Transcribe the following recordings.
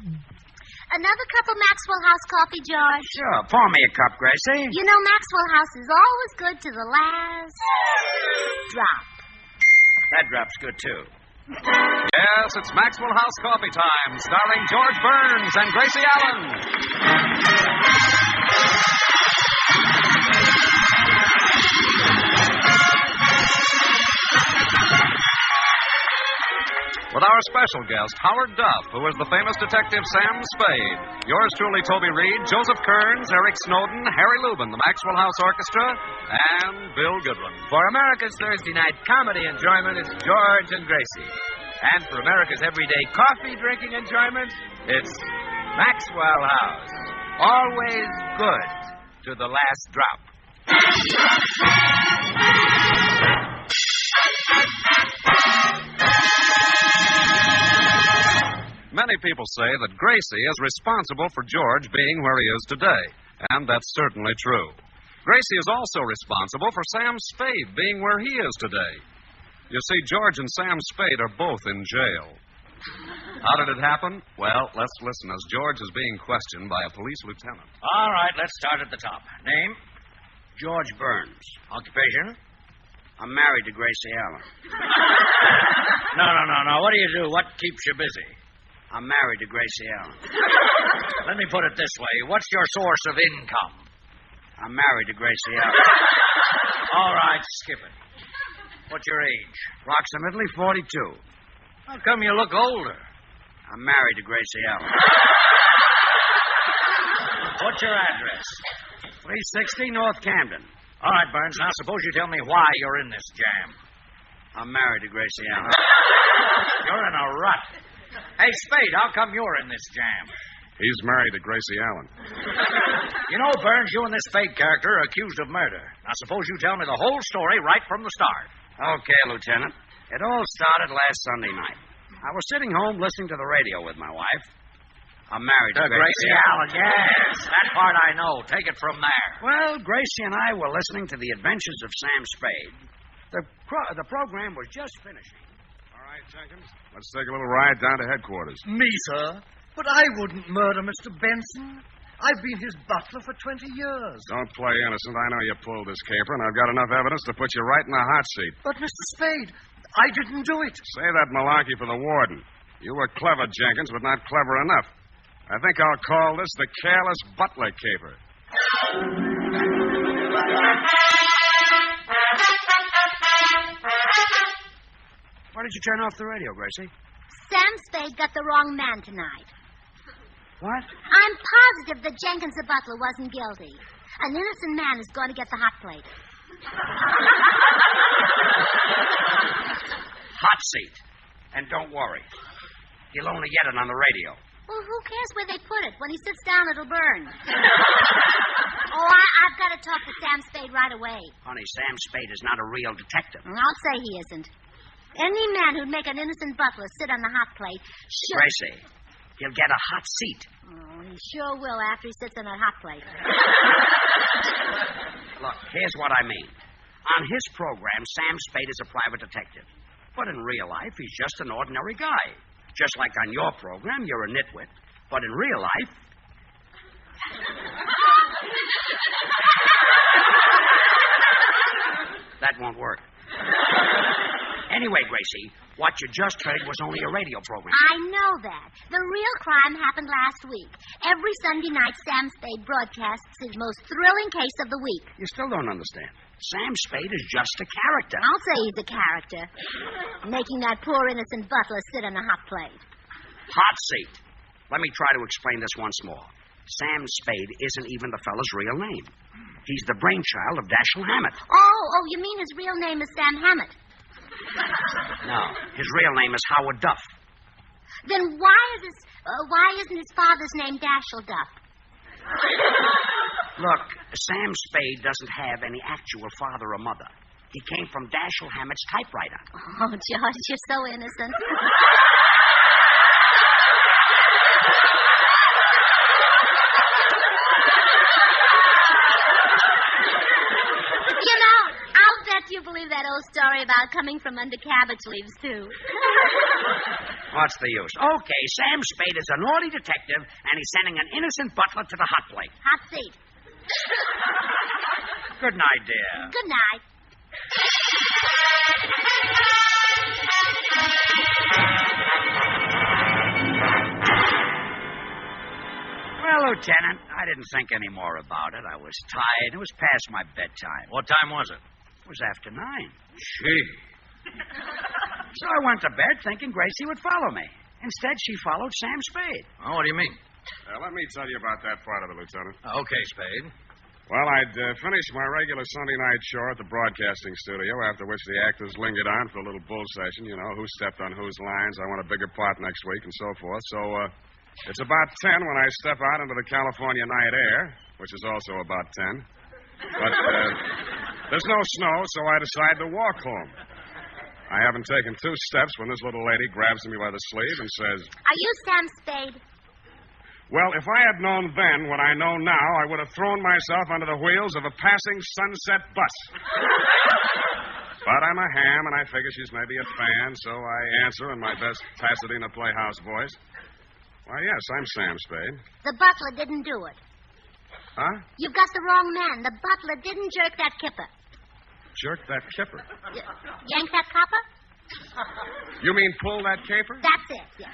Another cup of Maxwell House coffee, George? Sure. Pour me a cup, Gracie. You know, Maxwell House is always good to the last drop. That drop's good, too. Yes, it's Maxwell House Coffee Time, starring George Burns and Gracie Allen. With our special guest, Howard Duff, who is the famous detective Sam Spade. Yours truly, Toby Reed, Joseph Kearns, Eric Snowden, Harry Lubin, the Maxwell House Orchestra, and Bill Goodwin. For America's Thursday night comedy enjoyment, it's George and Gracie. And for America's everyday coffee-drinking enjoyment, it's Maxwell House. Always good to the last drop. Many people say that Gracie is responsible for George being where he is today, and that's certainly true. Gracie is also responsible for Sam Spade being where he is today. You see, George and Sam Spade are both in jail. How did it happen? Well, let's listen as George is being questioned by a police lieutenant. All right, let's start at the top. Name? George Burns. Occupation? I'm married to Gracie Allen. No. What do you do? What keeps you busy? I'm married to Gracie Allen. Let me put it this way. What's your source of income? I'm married to Gracie Allen. All right, skip it. What's your age? Approximately 42. How come you look older? I'm married to Gracie Allen. What's your address? 360 North Camden. All right, Burns, now suppose you tell me why you're in this jam. I'm married to Gracie Allen. You're in a rut. Hey, Spade, how come you're in this jam? He's married to Gracie Allen. You know, Burns, you and this Spade character are accused of murder. Now, suppose you tell me the whole story right from the start. Okay, Lieutenant. It all started last Sunday night. I was sitting home listening to the radio with my wife. I'm married to Gracie Allen. Yes, that part I know. Take it from there. Well, Gracie and I were listening to the adventures of Sam Spade. The program was just finishing. All right, Jenkins, let's take a little ride down to headquarters. Me, sir? But I wouldn't murder Mr. Benson. I've been his butler for 20 years. Don't play innocent. I know you pulled this caper, and I've got enough evidence to put you right in the hot seat. But, Mr. Spade, I didn't do it. Say that malarkey for the warden. You were clever, Jenkins, but not clever enough. I think I'll call this the careless butler caper. Why did you turn off the radio, Gracie? Sam Spade got the wrong man tonight. What? I'm positive that Jenkins the butler wasn't guilty. An innocent man is going to get the hot plate. Hot seat. And don't worry. He'll only get it on the radio. Well, who cares where they put it? When he sits down, it'll burn. I've got to talk to Sam Spade right away. Honey, Sam Spade is not a real detective. I'll say he isn't. Any man who'd make an innocent butler sit on the hot plate should... Gracie, he'll get a hot seat. Oh, he sure will after he sits on that hot plate. Look, here's what I mean. On his program, Sam Spade is a private detective. But in real life, he's just an ordinary guy. Just like on your program, you're a nitwit. But in real life... That won't work. Anyway, Gracie, what you just heard was only a radio program. I know that. The real crime happened last week. Every Sunday night, Sam Spade broadcasts his most thrilling case of the week. You still don't understand. Sam Spade is just a character. I'll say he's a character. Making that poor innocent butler sit on a hot plate. Hot seat. Let me try to explain this once more. Sam Spade isn't even the fellow's real name. He's the brainchild of Dashiell Hammett. Oh, you mean his real name is Sam Hammett? No, his real name is Howard Duff. Then why isn't his father's name Dashiell Duff? Look, Sam Spade doesn't have any actual father or mother. He came from Dashiell Hammett's typewriter. Oh, George, you're so innocent. You know, I'll bet you believe that old story about coming from under cabbage leaves, too. What's the use? Okay, Sam Spade is a naughty detective, and he's sending an innocent butler to the hot plate. Hot seat. Good night, dear. Good night. Well, Lieutenant, I didn't think any more about it. I was tired. It was past my bedtime. What time was it? It was after 9. Gee. So I went to bed thinking Gracie would follow me. Instead, she followed Sam Spade. Oh, what do you mean? Let me tell you about that part of it, Lieutenant. Okay, Spade. Well, I'd finished my regular Sunday night show at the broadcasting studio, after which the actors lingered on for a little bull session, you know, who stepped on whose lines, I want a bigger part next week, and so forth. So, it's about 10 when I step out into the California night air, which is also about 10. But there's no snow, so I decide to walk home. I haven't taken 2 steps when this little lady grabs me by the sleeve and says, Are you Sam Spade? well, if I had known then what I know now, I would have thrown myself under the wheels of a passing sunset bus. But I'm a ham, and I figure she's maybe a fan, so I answer in my best Pasadena Playhouse voice. Why, yes, I'm Sam Spade. The butler didn't do it. Huh? You've got the wrong man. The butler didn't jerk that kipper. Jerk that kipper. Yank that copper? You mean pull that caper? That's it, yeah.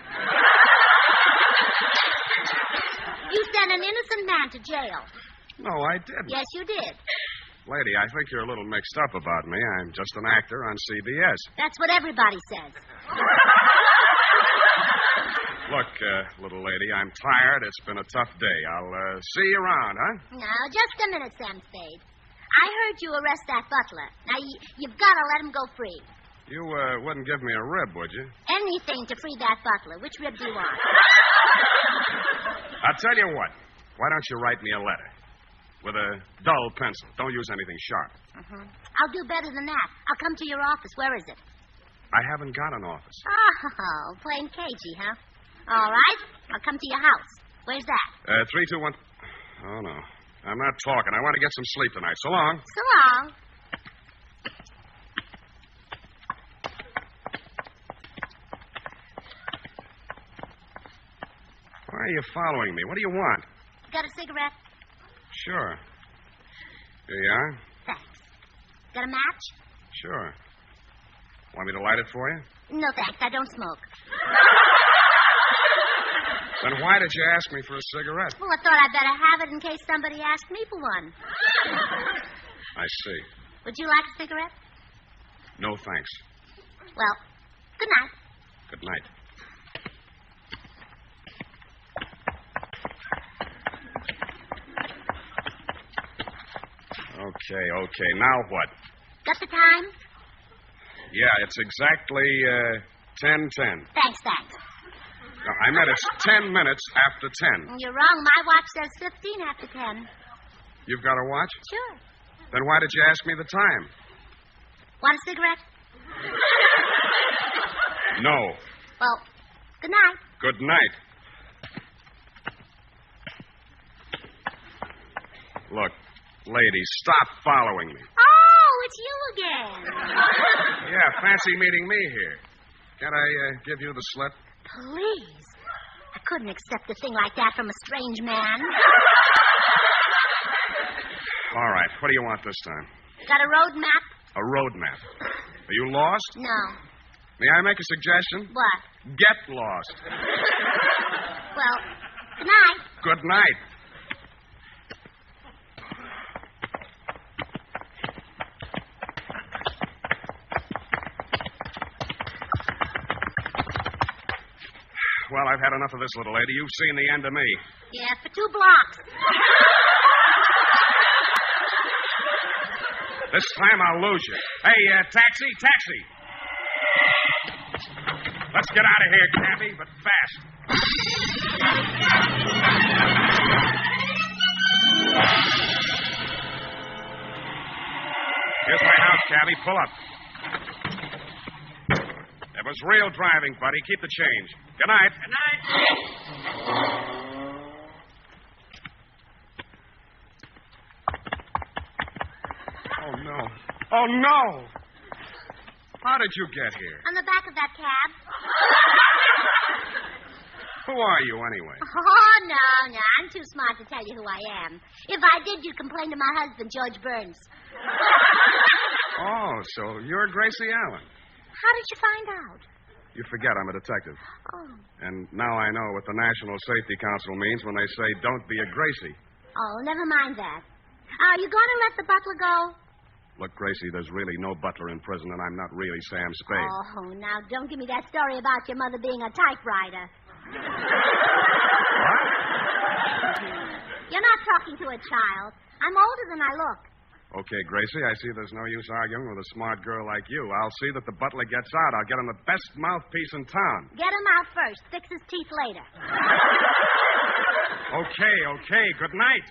You sent an innocent man to jail. No, I didn't. Yes, you did. Lady, I think you're a little mixed up about me. I'm just an actor on CBS. That's what everybody says. Look, little lady, I'm tired. It's been a tough day. I'll see you around, huh? Now, just a minute, Sam Spade. I heard you arrest that butler. Now, you've got to let him go free. You wouldn't give me a rib, would you? Anything to free that butler. Which rib do you want? I'll tell you what. Why don't you write me a letter? With a dull pencil. Don't use anything sharp. I'll do better than that. I'll come to your office. Where is it? I haven't got an office. Oh, playing cagey, huh? All right. I'll come to your house. Where's that? 321. Oh, no. I'm not talking. I want to get some sleep tonight. So long. So long. Why are you following me? What do you want? Got a cigarette? Sure. Here you are. Thanks. Got a match? Sure. Want me to light it for you? No, thanks. I don't smoke. Then why did you ask me for a cigarette? Well, I thought I'd better have it in case somebody asked me for one. I see. Would you like a cigarette? No, thanks. Well, good night. Good night. Okay. Now what? Got the time? Yeah, it's exactly 10:10. Thanks. No, I meant it's 10 minutes after 10. You're wrong. My watch says 15 after 10. You've got a watch? Sure. Then why did you ask me the time? Want a cigarette? No. Well, good night. Good night. Look, lady, stop following me. Oh, it's you again. Yeah, fancy meeting me here. Can't I give you the slip? Please. I couldn't accept a thing like that from a strange man. All right, what do you want this time? Got a road map? A road map. Are you lost? No. May I make a suggestion? What? Get lost. Well, good night. Good night. Well, I've had enough of this, little lady. You've seen the end of me. Yeah, for 2 blocks. This time I'll lose you. Hey, taxi! Let's get out of here, cabby, but fast. Here's my house, cabby. Pull up. It was real driving, buddy. Keep the change. Good night. Good night. Oh, no. Oh, no! How did you get here? On the back of that cab. Who are you, anyway? Oh, no. I'm too smart to tell you who I am. If I did, you'd complain to my husband, George Burns. Oh, so you're Gracie Allen. How did you find out? You forget I'm a detective. Oh. And now I know what the National Safety Council means when they say don't be a Gracie. Oh, never mind that. Are you going to let the butler go? Look, Gracie, there's really no butler in prison, and I'm not really Sam Spade. Oh, now, don't give me that story about your mother being a typewriter. What? You're not talking to a child. I'm older than I look. Okay, Gracie, I see there's no use arguing with a smart girl like you. I'll see that the butler gets out. I'll get him the best mouthpiece in town. Get him out first. Fix his teeth later. Okay. Good night.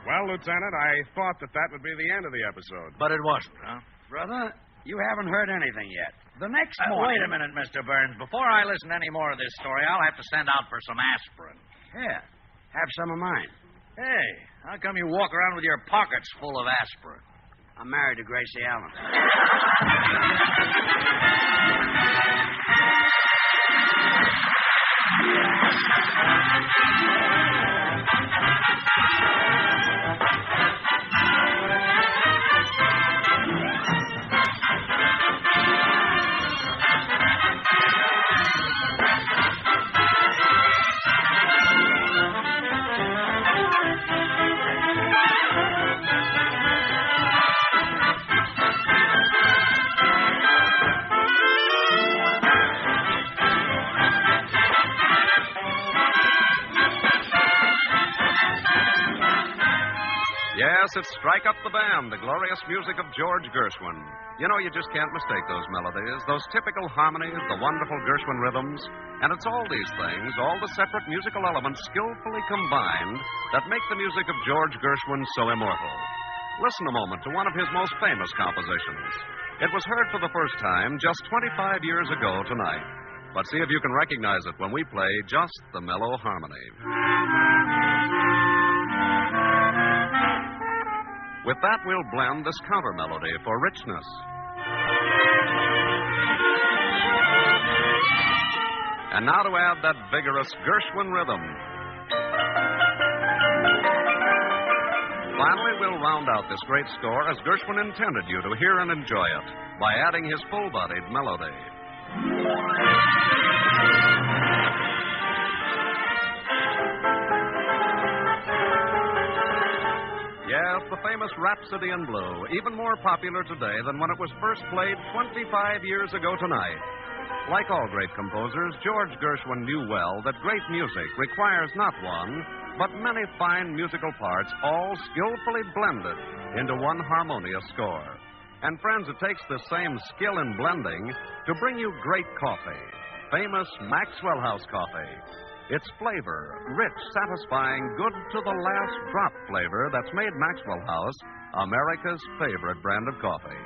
Well, Lieutenant, I thought that would be the end of the episode. But it wasn't, huh? Brother, you haven't heard anything yet. The next morning... Wait a minute, Mr. Burns. Before I listen to any more of this story, I'll have to send out for some aspirin. Yeah, have some of mine. Hey, how come you walk around with your pockets full of aspirin? I'm married to Gracie Allen. Yes, it's Strike Up the Band, the glorious music of George Gershwin. You know, you just can't mistake those melodies, those typical harmonies, the wonderful Gershwin rhythms. And it's all these things, all the separate musical elements skillfully combined, that make the music of George Gershwin so immortal. Listen a moment to one of his most famous compositions. It was heard for the first time just 25 years ago tonight. But see if you can recognize it when we play just the mellow harmony. With that, we'll blend this counter melody for richness. And now to add that vigorous Gershwin rhythm. Finally, we'll round out this great score as Gershwin intended you to hear and enjoy it by adding his full-bodied melody. Yes, the famous Rhapsody in Blue, even more popular today than when it was first played 25 years ago tonight. Like all great composers, George Gershwin knew well that great music requires not one, but many fine musical parts, all skillfully blended into one harmonious score. And friends, it takes the same skill in blending to bring you great coffee, famous Maxwell House coffee. Its flavor, rich, satisfying, good-to-the-last drop flavor that's made Maxwell House America's favorite brand of coffee.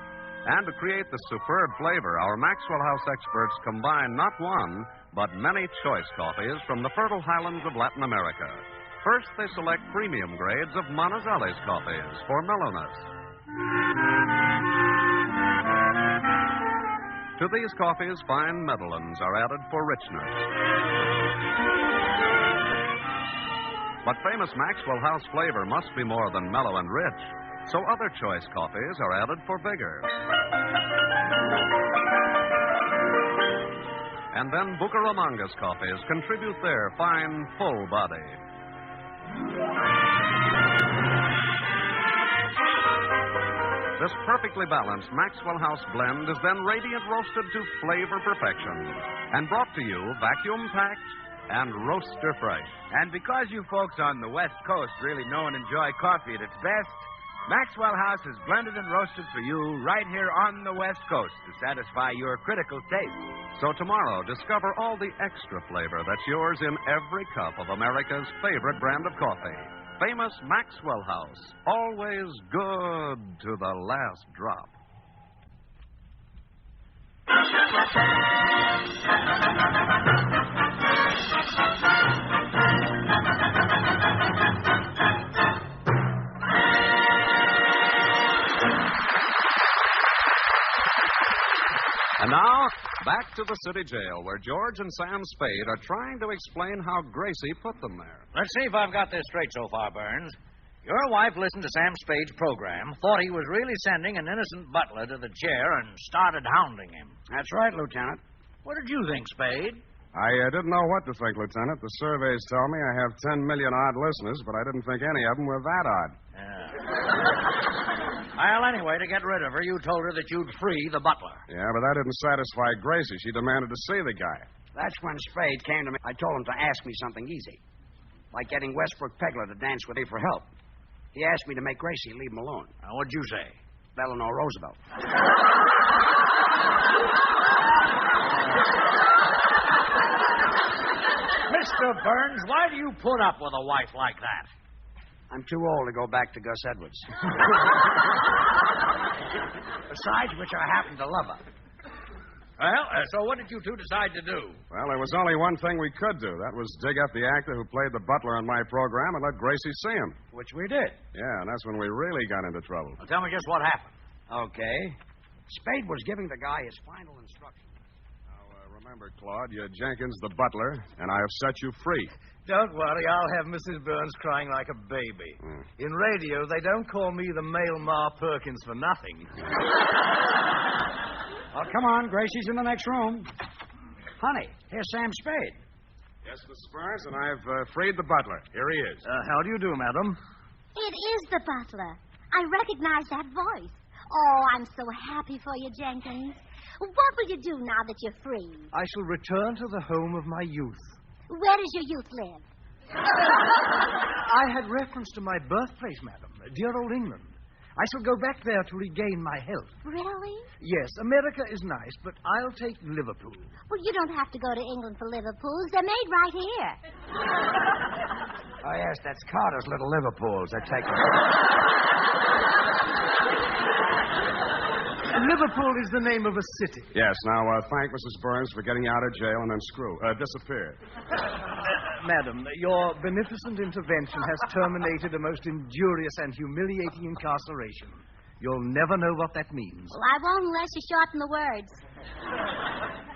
And to create the superb flavor, our Maxwell House experts combine not one, but many choice coffees from the fertile highlands of Latin America. First, they select premium grades of Manizales coffees for mellowness. To these coffees, fine medallons are added for richness. But famous Maxwell House flavor must be more than mellow and rich, so other choice coffees are added for vigor. And then Bucaramangas coffees contribute their fine, full body. This perfectly balanced Maxwell House blend is then radiant roasted to flavor perfection and brought to you vacuum-packed and roaster fresh. And because you folks on the West Coast really know and enjoy coffee at its best, Maxwell House is blended and roasted for you right here on the West Coast to satisfy your critical taste. So tomorrow, discover all the extra flavor that's yours in every cup of America's favorite brand of coffee. Famous Maxwell House, always good to the last drop. And now, back to the city jail, where George and Sam Spade are trying to explain how Gracie put them there. Let's see if I've got this straight so far, Burns. Your wife listened to Sam Spade's program, thought he was really sending an innocent butler to the chair, and started hounding him. That's right, Lieutenant. What did you think, Spade? I didn't know what to think, Lieutenant. The surveys tell me I have 10 million odd listeners, but I didn't think any of them were that odd. Yeah. Well, anyway, to get rid of her, you told her that you'd free the butler. Yeah, but that didn't satisfy Gracie. She demanded to see the guy. That's when Spade came to me. I told him to ask me something easy, like getting Westbrook Pegler to dance with me for help. He asked me to make Gracie leave him alone. What'd you say? Eleanor Roosevelt. Mr. Burns, why do you put up with a wife like that? I'm too old to go back to Gus Edwards. Besides which, I happen to love her. Well, so what did you two decide to do? Well, there was only one thing we could do. That was dig up the actor who played the butler on my program and let Gracie see him. Which we did. Yeah, and that's when we really got into trouble. Well, tell me just what happened. Okay. Spade was giving the guy his final instructions. Now, remember, Claude, you're Jenkins the butler, and I have set you free. Don't worry, I'll have Mrs. Burns crying like a baby. In radio, they don't call me the male Ma Perkins for nothing. Well, come on. Gracie's in the next room. Honey, here's Sam Spade. Yes, Mrs. Burns, and I've freed the butler. Here he is. How do you do, madam? It is the butler. I recognize that voice. Oh, I'm so happy for you, Jenkins. What will you do now that you're free? I shall return to the home of my youth. Where does your youth live? I had reference to my birthplace, madam, dear old England. I shall go back there to regain my health. Really? Yes, America is nice, but I'll take Liverpool. Well, you don't have to go to England for Liverpools. They're made right here. Oh, yes, that's Carter's little Liverpools. They're taking... Liverpool is the name of a city. Yes, now, thank Mrs. Burns for getting you out of jail and then disappear. Madam, your beneficent intervention has terminated a most injurious and humiliating incarceration. You'll never know what that means. Well, I won't unless you shorten the words.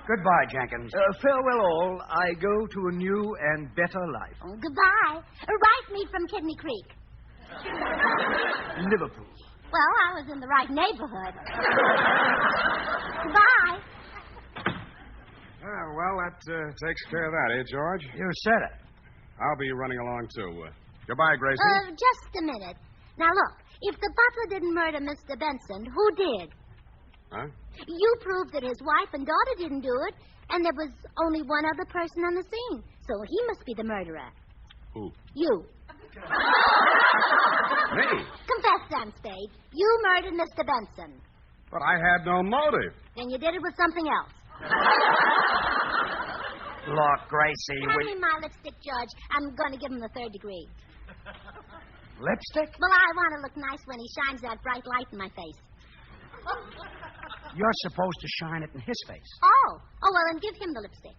Goodbye, Jenkins. Farewell all. I go to a new and better life. Oh, goodbye. Write me from Kidney Creek. Liverpool. Well, I was in the right neighborhood. Goodbye. Well, that takes care of that, eh, George? You said it. I'll be running along, too. Goodbye, Gracie. Just a minute. Now, look, if the butler didn't murder Mr. Benson, who did? Huh? You proved that his wife and daughter didn't do it, and there was only one other person on the scene. So he must be the murderer. Who? You. Me? Confess, Sam Spade. You murdered Mr. Benson. But I had no motive. Then you did it with something else. Look, Gracie, Hand me my lipstick, George. I'm going to give him the 3rd degree. Lipstick? Well, I want to look nice when he shines that bright light in my face. You're supposed to shine it in his face. Oh, well, then give him the lipstick.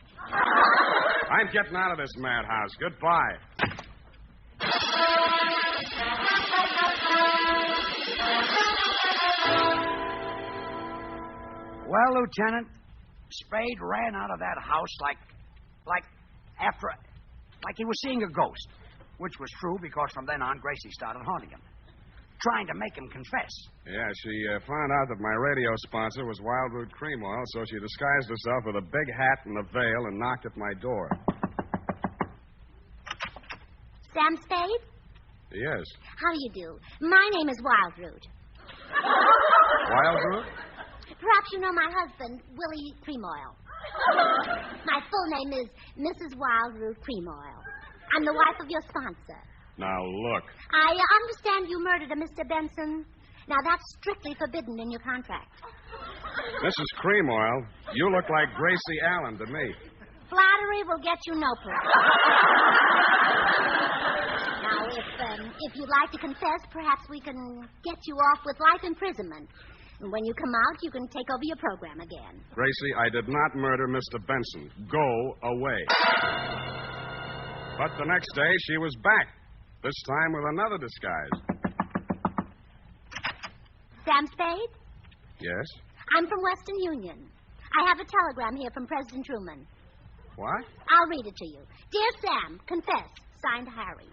I'm getting out of this madhouse. Goodbye. Well, Lieutenant, Spade ran out of that house like he was seeing a ghost, which was true because from then on, Gracie started haunting him, trying to make him confess. Yeah, she found out that my radio sponsor was Wildroot Cream Oil, so she disguised herself with a big hat and a veil and knocked at my door. Sam Spade? Yes. How do you do? My name is Wildroot. Wildroot? Perhaps you know my husband, Willie Cream Oil. My full name is Mrs. Wildroot Cream Oil. I'm the wife of your sponsor. Now, look. I understand you murdered a Mr. Benson. Now, that's strictly forbidden in your contract. Mrs. Cream Oil, you look like Gracie Allen to me. Flattery will get you no place. Now, if you'd like to confess, perhaps we can get you off with life imprisonment. And when you come out, you can take over your program again. Gracie, I did not murder Mr. Benson. Go away. But the next day, she was back. This time with another disguise. Sam Spade? Yes? I'm from Western Union. I have a telegram here from President Truman. What? I'll read it to you. Dear Sam, confess. Signed, Harry.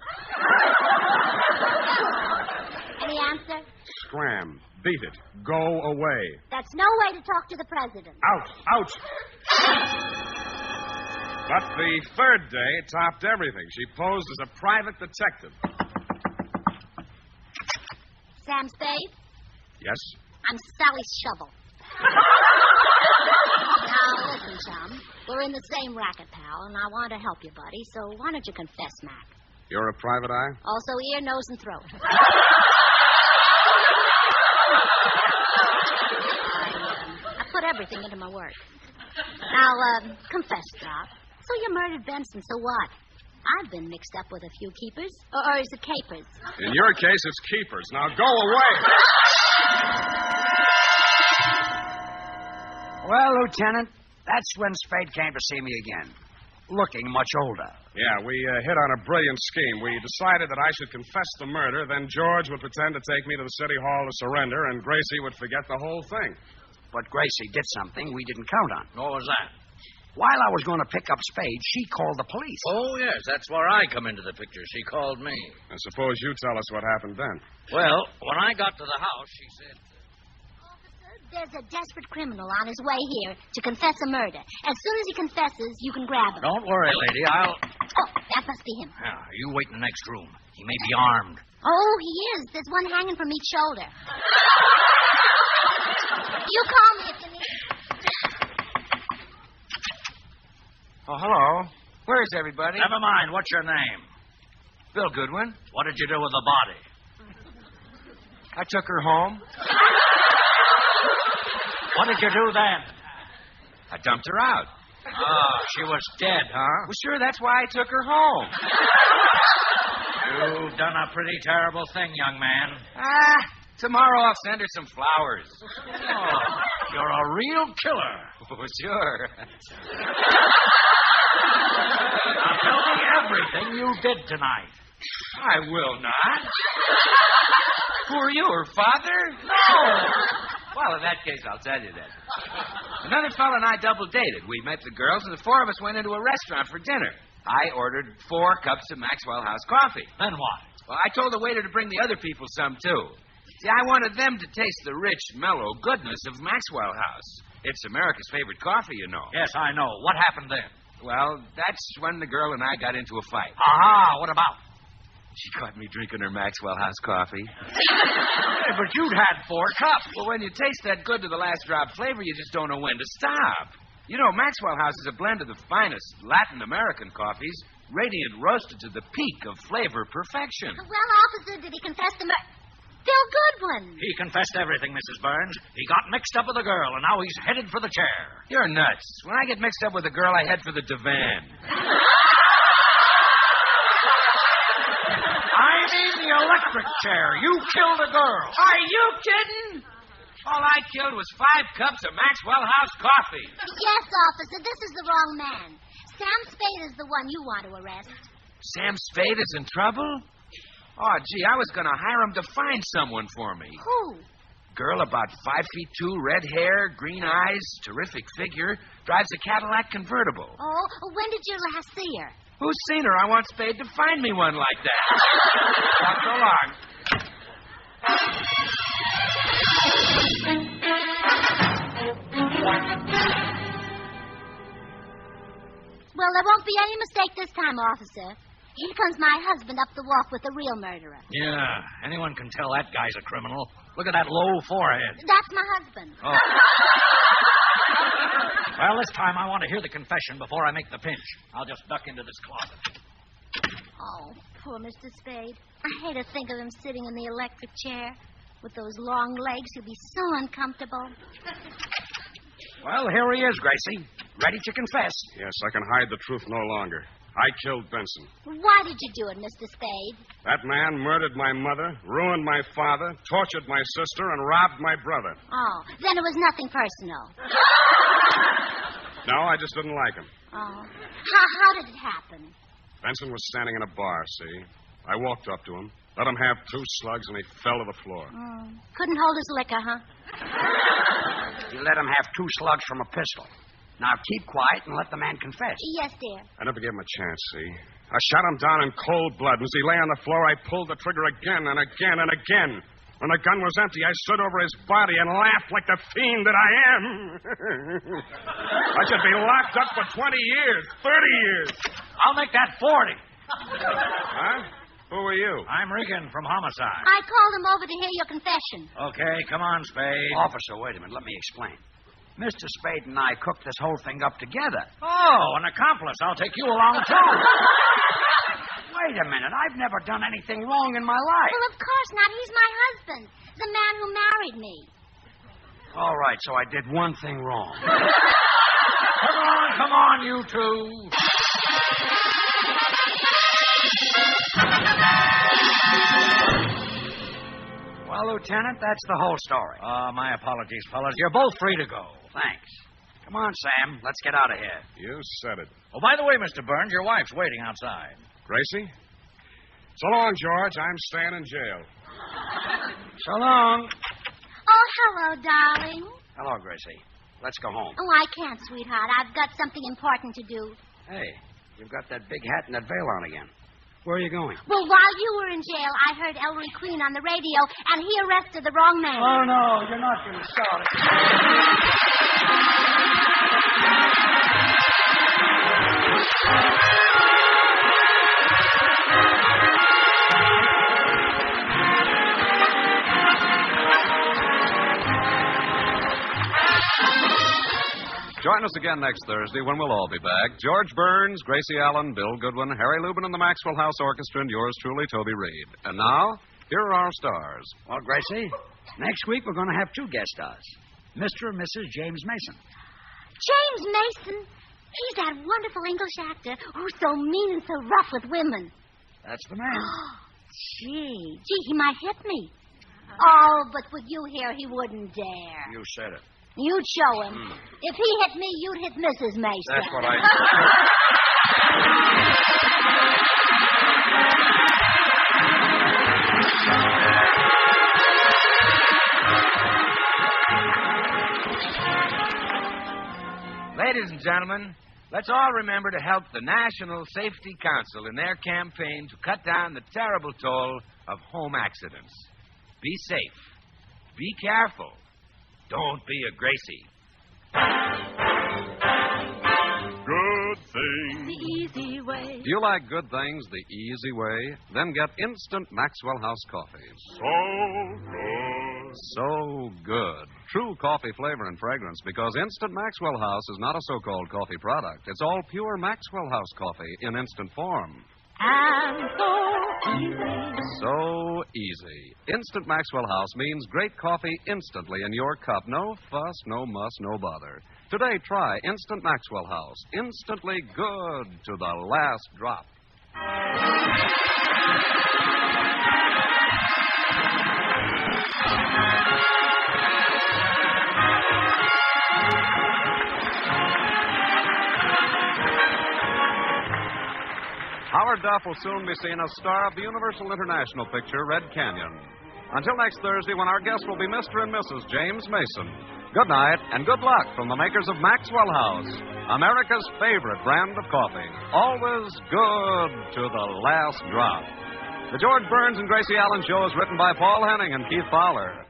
Any answer? Scram. Beat it. Go away. That's no way to talk to the president. Out. Out. But the third day topped everything. She posed as a private detective. Sam Spade? Yes? I'm Sally Shovel. Now, listen, chum. We're in the same racket, pal, and I want to help you, buddy, so why don't you confess, Mac? You're a private eye? Also ear, nose, and throat. I put everything into my work. Now, confess, Doc. So you murdered Benson, so what? I've been mixed up with a few keepers. Or is it capers? In your case, it's keepers. Now go away. Well, Lieutenant, that's when Spade came to see me again. Looking much older. Yeah, we hit on a brilliant scheme. We decided that I should confess the murder, then George would pretend to take me to the city hall to surrender, and Gracie would forget the whole thing. But Gracie did something we didn't count on. What was that? While I was going to pick up Spade, she called the police. Oh, yes, that's where I come into the picture. She called me. I suppose you tell us what happened then. Well, when I got to the house, she said... Officer, there's a desperate criminal on his way here to confess a murder. As soon as he confesses, you can grab him. Don't worry, lady. I'll... Oh, that must be him. Yeah, you wait in the next room. He may be armed. Oh, he is. There's one hanging from each shoulder. You call me if you need... Oh, hello. Where's everybody? Never mind. What's your name? Bill Goodwin. What did you do with the body? I took her home. What did you do then? I dumped her out. Ah, she was dead, huh? Well, sure, that's why I took her home. You've done a pretty terrible thing, young man. Tomorrow I'll send her some flowers. Oh, you're a real killer. Oh, sure. Now tell me everything you did tonight. I will not. Who are you, her father? No. Well, in that case, I'll tell you then. Another fellow and I double dated. We met the girls, and the four of us went into a restaurant for dinner. I ordered 4 cups of Maxwell House coffee. Then what? Well, I told the waiter to bring the other people some, too. See, I wanted them to taste the rich, mellow goodness of Maxwell House. It's America's favorite coffee, you know. Yes, I know. What happened then? Well, that's when the girl and I got into a fight. Aha, what about? She caught me drinking her Maxwell House coffee. Hey, but you'd had 4 cups. Well, when you taste that good to the last drop flavor, you just don't know when to stop. You know, Maxwell House is a blend of the finest Latin American coffees, radiant roasted to the peak of flavor perfection. Well, officer, did he confess the murder? Bill Goodwin. He confessed everything, Mrs. Burns. He got mixed up with a girl, and now he's headed for the chair. You're nuts. When I get mixed up with a girl, I head for the divan. I mean the electric chair. You killed a girl. Are you kidding? All I killed was 5 cups of Maxwell House coffee. Yes, officer, this is the wrong man. Sam Spade is the one you want to arrest. Sam Spade is in trouble? Oh, gee, I was going to hire him to find someone for me. Who? Girl about 5'2", red hair, green eyes, terrific figure, drives a Cadillac convertible. Oh, when did you last see her? Who's seen her? I want Spade to find me one like that. Not so long. Well, there won't be any mistake this time, officer. Here comes my husband up the walk with the real murderer. Yeah, anyone can tell that guy's a criminal. Look at that low forehead. That's my husband. Oh. Well, this time I want to hear the confession before I make the pinch. I'll just duck into this closet. Oh, poor Mr. Spade. I hate to think of him sitting in the electric chair. With those long legs, he'll be so uncomfortable. Well, here he is, Gracie. Ready to confess. Yes, I can hide the truth no longer. I killed Benson. Why did you do it, Mr. Spade? That man murdered my mother, ruined my father, tortured my sister, and robbed my brother. Oh, then it was nothing personal. No, I just didn't like him. Oh. How did it happen? Benson was standing in a bar, see? I walked up to him, let him have 2 slugs, and he fell to the floor. Couldn't hold his liquor, huh? You let him have 2 slugs from a pistol. Now keep quiet and let the man confess. Yes, dear. I never gave him a chance, see? I shot him down in cold blood. As he lay on the floor, I pulled the trigger again and again and again. When the gun was empty, I stood over his body and laughed like the fiend that I am. I should be locked up for 20 years, 30 years. I'll make that 40. Huh? Who are you? I'm Regan from Homicide. I called him over to hear your confession. Okay, come on, Spade. Officer, wait a minute. Let me explain. Mr. Spade and I cooked this whole thing up together. Oh, an accomplice. I'll take you along, too. Wait a minute. I've never done anything wrong in my life. Well, of course not. He's my husband, the man who married me. All right, so I did one thing wrong. Come on, you two. Well, Lieutenant, that's the whole story. My apologies, fellas. You're both free to go. Thanks. Come on, Sam. Let's get out of here. You said it. Oh, by the way, Mr. Burns, your wife's waiting outside. Gracie? So long, George. I'm staying in jail. So long. Oh, hello, darling. Hello, Gracie. Let's go home. Oh, I can't, sweetheart. I've got something important to do. Hey, you've got that big hat and that veil on again. Where are you going? Well, while you were in jail, I heard Ellery Queen on the radio, and he arrested the wrong man. Oh, no, you're not going to start it. Join us again next Thursday when we'll all be back. George Burns, Gracie Allen, Bill Goodwin, Harry Lubin, and the Maxwell House Orchestra, and yours truly, Toby Reed. And now, here are our stars. Well, Gracie, next week we're going to have 2 guest stars. Mr. and Mrs. James Mason. James Mason? He's that wonderful English actor who's so mean and so rough with women. That's the man. Gee, he might hit me. Oh, but with you here, he wouldn't dare. You said it. You'd show him. If he hit me, you'd hit Mrs. Mason. That's what I... Ladies and gentlemen, let's all remember to help the National Safety Council in their campaign to cut down the terrible toll of home accidents. Be safe. Be careful. Don't be a Gracie. Good things. The easy way. Do you like good things the easy way? Then get instant Maxwell House coffee. So good. So good. True coffee flavor and fragrance, because instant Maxwell House is not a so-called coffee product. It's all pure Maxwell House coffee in instant form. And so easy. So easy. Instant Maxwell House means great coffee instantly in your cup. No fuss, no muss, no bother. Today, try Instant Maxwell House. Instantly good to the last drop. Howard Duff will soon be seen as star of the Universal International picture, Red Canyon. Until next Thursday, when our guests will be Mr. and Mrs. James Mason. Good night and good luck from the makers of Maxwell House, America's favorite brand of coffee. Always good to the last drop. The George Burns and Gracie Allen Show is written by Paul Henning and Keith Fowler.